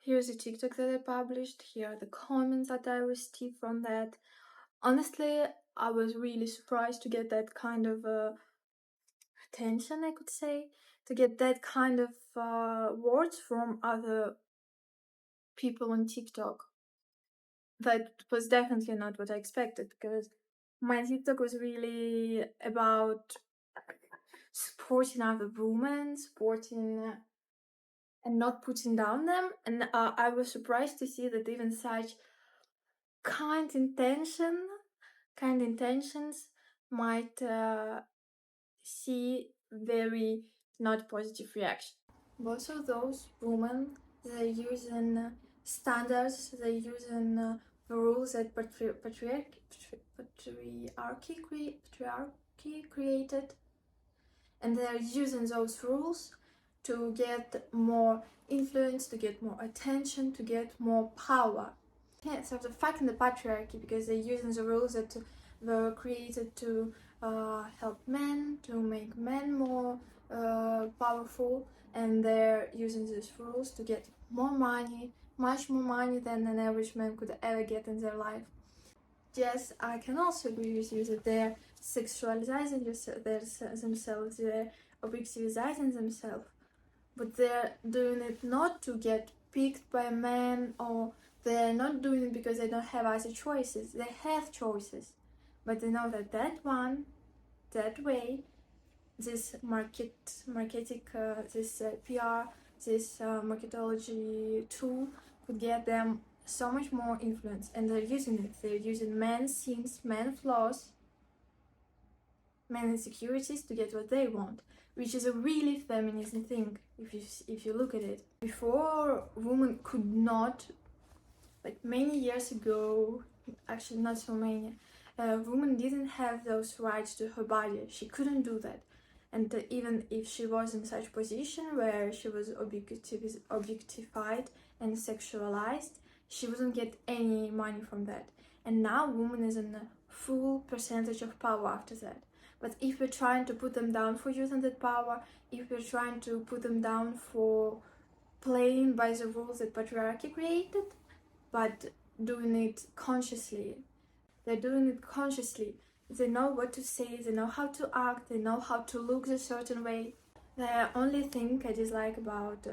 Here's a TikTok that I published. Here are the comments that I received from that. Honestly, I was really surprised to get that kind of attention, I could say, to get that kind of words from other people on TikTok. That was definitely not what I expected, because my TikTok was really about supporting other women, supporting and not putting down them. And I was surprised to see that even such kind intentions might see very not positive reaction. Most of those women, they're using standards, they're using the rules that patriarchy created, and they're using those rules to get more influence, to get more attention, to get more power. Yeah, so they're fighting the patriarchy because they're using the rules that were created to help men, to make men more powerful, and they're using these rules to get more money, much more money than an average man could ever get in their life. Yes, I can also agree with you that they're sexualizing themselves, they're objectivizing themselves, but they're doing it not to get picked by men, or they're not doing it because they don't have other choices. They have choices, but they know that that way, this this PR, this marketology tool could get them so much more influence, and they're using it. They're using men's sins, men's flaws, men's insecurities to get what they want, which is a really feminism thing if you look at it. Before, women could not, like many years ago, actually not so many, women didn't have those rights to her body. She couldn't do that. And even if she was in such position where she was objectified and sexualized, she wouldn't get any money from that. And now woman is in a full percentage of power after that. But if we're trying to put them down for using that power, if we're trying to put them down for playing by the rules that patriarchy created, but doing it consciously, they're doing it consciously. They know what to say, they know how to act, they know how to look a certain way. The only thing I dislike about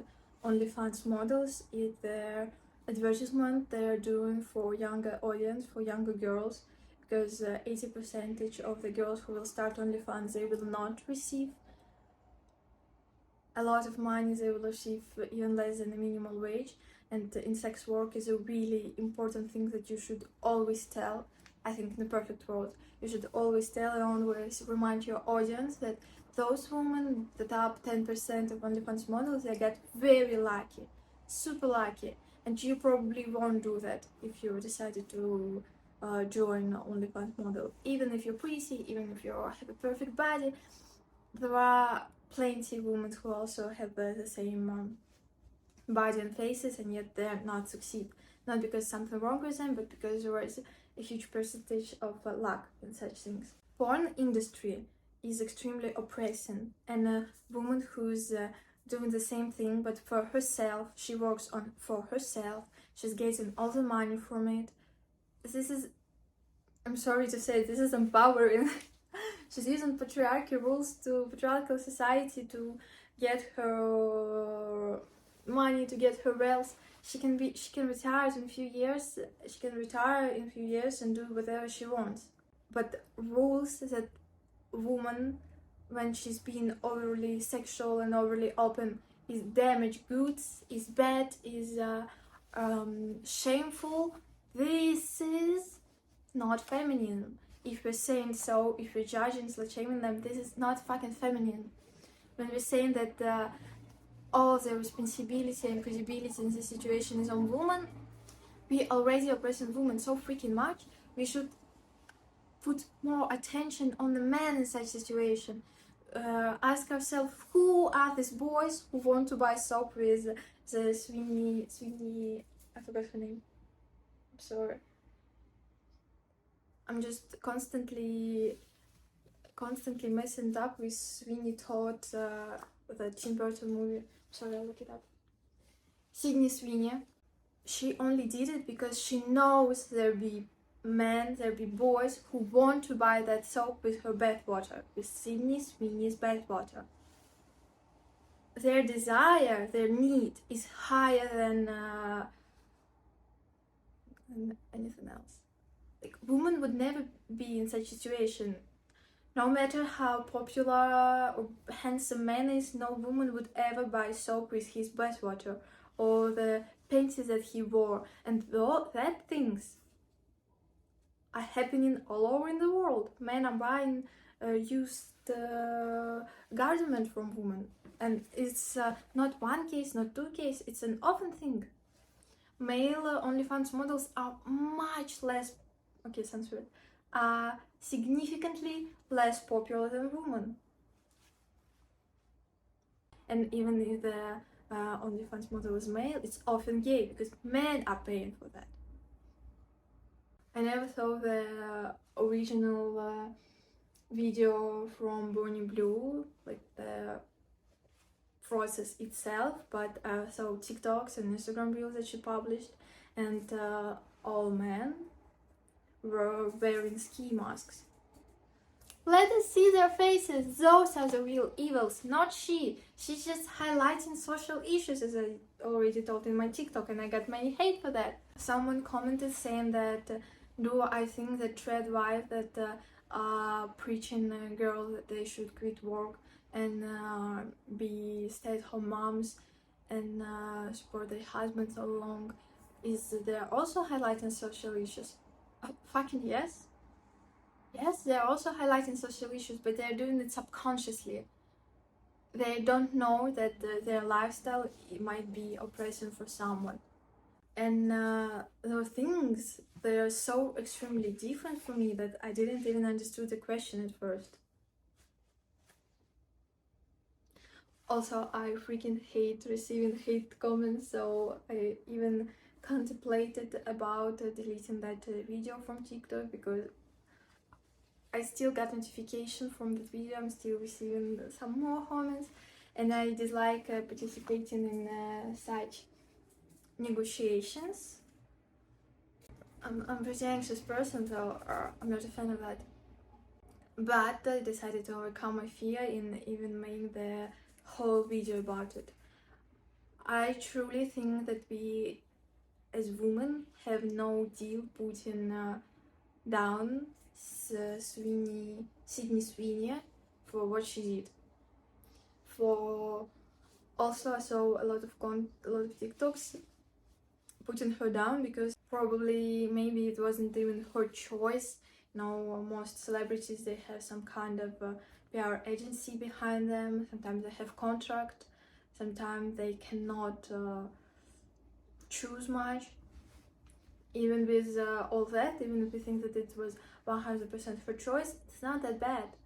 OnlyFans models is their advertisement they're doing for younger audience, for younger girls, because 80% of the girls who will start OnlyFans, they will not receive a lot of money, they will receive even less than a minimum wage. And in sex work is a really important thing that you should always tell. I think in the perfect world, you should always tell and always remind your audience that those women, the top 10% of OnlyFans models, they get very lucky, super lucky. And you probably won't do that if you decided to join OnlyFans model. Even if you're pretty, even if you have a perfect body, there are plenty of women who also have the same body and faces, and yet they're not succeed. Not because something wrong with them, but because there is a huge percentage of luck in such things. Porn industry is extremely oppressing, and a woman who's doing the same thing but for herself, she works on for herself, she's getting all the money from it. This is, I'm sorry to say, this is empowering. She's using patriarchy rules to patriarchal society to get her money, to get her wealth. She can retire in a few years. She can retire in a few years and do whatever she wants. But rules that woman, when she's being overly sexual and overly open, is damaged goods, is bad, is shameful. This is not feminine. If we're saying so, if we're judging, slut shaming them, this is not fucking feminine. When we're saying that all the responsibility and credibility in this situation is on women, we already oppressing women so freaking much. We should put more attention on the men in such situation. Ask ourselves, who are these boys who want to buy soap with the Sweeney, I forgot her name. I'm sorry. I'm just constantly messing up with Sweeney Todd, the Tim Burton movie. Sorry, I'll look it up. Sydney Sweeney. she only did it because she knows there be men, there be boys who want to buy that soap with her bathwater, with Sweeney's bathwater. Their desire, their need is higher than anything else. Like, women would never be in such a situation. No matter how popular or handsome man is, no woman would ever buy soap with his bathwater or the panties that he wore. And that things are happening all over in the world. Men are buying used garment from women. And it's not one case, not two cases, it's an often thing. Male OnlyFans models are much less, okay, censored, significantly less popular than women. And even if the OnlyFans model is male, it's often gay because men are paying for that. I never saw the original video from Bonnie Blue, like the process itself, but I saw TikToks and Instagram reels that she published, and all men were wearing ski masks. Let us see their faces. Those are the real evils, not she. She's just highlighting social issues, as I already told in my TikTok, and I got many hate for that. Someone commented saying that, do I think that trad wife that preaching girls that they should quit work and be stay-at-home moms and support their husbands all along, is they're also highlighting social issues? Fucking yes. Yes, they're also highlighting social issues, but they're doing it subconsciously. They don't know that their lifestyle might be oppressive for someone. And there are things that are so extremely different for me that I didn't even understand the question at first. Also, I freaking hate receiving hate comments, so I even contemplated about deleting that video from TikTok, because I still got notification from the video, I'm still receiving some more comments, and I dislike participating in such negotiations. I'm a pretty anxious person, so I'm not a fan of that. But I decided to overcome my fear in even making the whole video about it. I truly think that we as women have no deal putting down Sydney Sweeney for what she did. For also, I saw a lot of TikToks putting her down, because probably maybe it wasn't even her choice. You know, most celebrities, they have some kind of PR agency behind them. Sometimes they have contract, sometimes they cannot choose much. Even with all that, even if we think that it was 100% her choice, it's not that bad.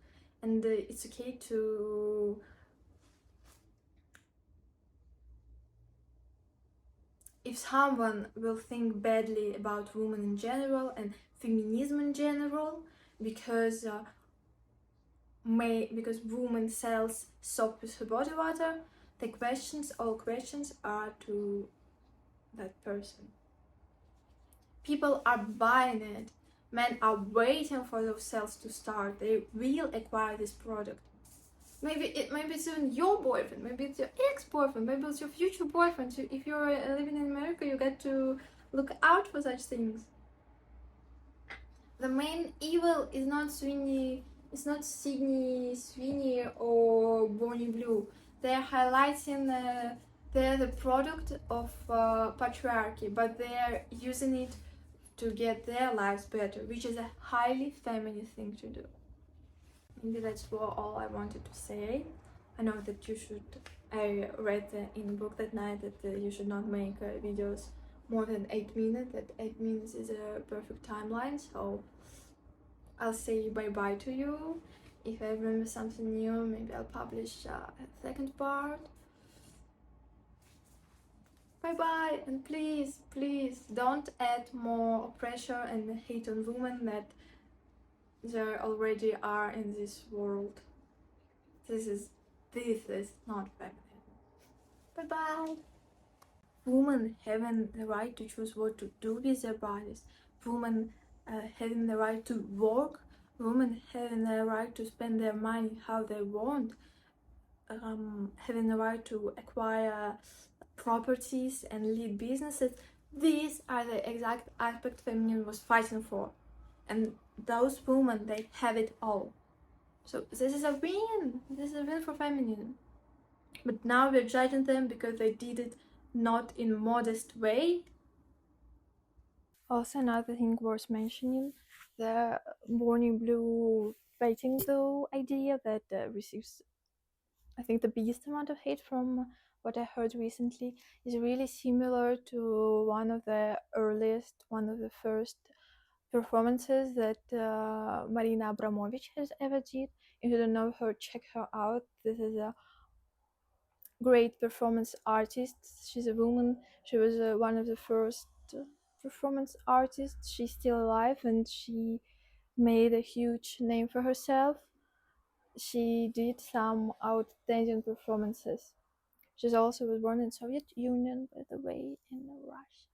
And it's okay to if someone will think badly about women in general and feminism in general, because woman sells soap with her body water, all questions are to that person. People are buying it. Men are waiting for those sales to start. They will acquire this product. Maybe it's even your boyfriend, maybe it's your ex-boyfriend, maybe it's your future boyfriend. So if you're living in America, you get to look out for such things. The main evil is not Sweeney, it's not Sydney Sweeney or Bonnie Blue. They're highlighting they're the product of patriarchy, but they're using it to get their lives better, which is a highly feminist thing to do. Maybe that's all I wanted to say. I know that I read in a book that night that you should not make videos more than 8 minutes, that 8 minutes is a perfect timeline, so I'll say bye-bye to you. If I remember something new, maybe I'll publish a second part. Bye-bye, and please don't add more pressure and hate on women that there already are in this world. This is not feminine. Bye bye. women having the right to choose what to do with their bodies, women having the right to work, women having the right to spend their money how they want, having the right to acquire properties and lead businesses. These are the exact aspect feminism was fighting for, and those women, they have it all. So this is a win. This is a win for feminism. But now we're judging them because they did it not in modest way. Also, another thing worth mentioning, the Born in Blue fighting the idea that receives, I think, the biggest amount of hate from what I heard recently is really similar to one of the first performances that Marina Abramovic has ever did. If you don't know her, check her out. This is a great performance artist. She's a woman. She was one of the first performance artists. She's still alive and she made a huge name for herself. She did some outstanding performances. She also was born in Soviet Union, by the way, in Russia.